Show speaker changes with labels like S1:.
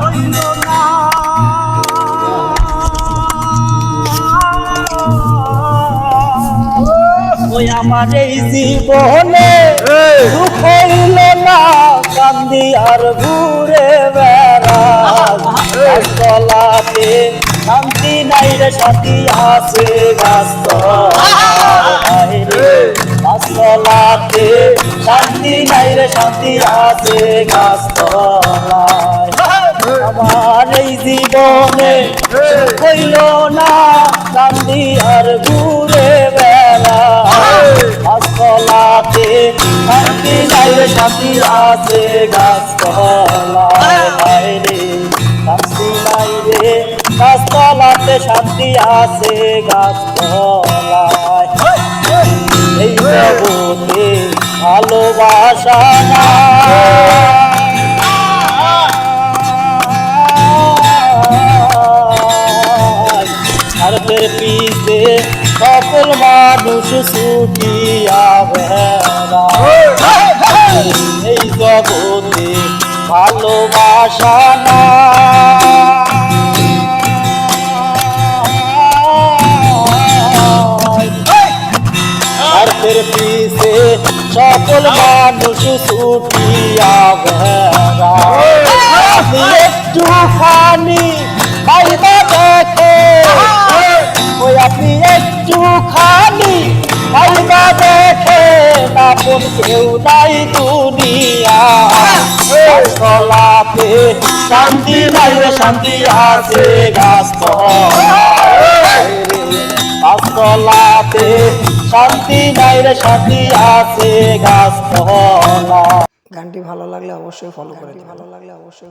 S1: হইল না ওই আমার এই জীবনে দুঃখ হইল না কান্দি আর ঘুরে বেড়াতে শান্তি নাই রে সাথী আছে গাছতলাতে শান্তি নাই রে শান্তি আছে গাছতলায় আমার এই জীবনে হইল না কান্দি আর ঘুরে বেড়া গাছতলাতে শান্তি নাই রে শান্তি আছে গাছতলায় রে শান্তি নাই রে গাছতলাতে শান্তি আছে গাছতলায় এই জগতে ভালোবাসা না স্বার্থের পিছে সকল মানুষ ছুটিয়া বেড়ায় এই জগতে ভালোবাসা না স্বার্থের পিছে সকল মানুষ ছুটিয়া বেড়ায় একটুখানি বাইবা দেখে ওই আপনি একটুখানি বাইবা দেখে আপন কেউ নাই দুনিয়া গাছতলাতে শান্তি নাই রে শান্তি আছে গাছতলাতে শান্তি নাই রে শান্তি আছে গাছতলা।
S2: গানটি ভালো লাগলে অবশ্যই ফলো করে, ভালো লাগলে অবশ্যই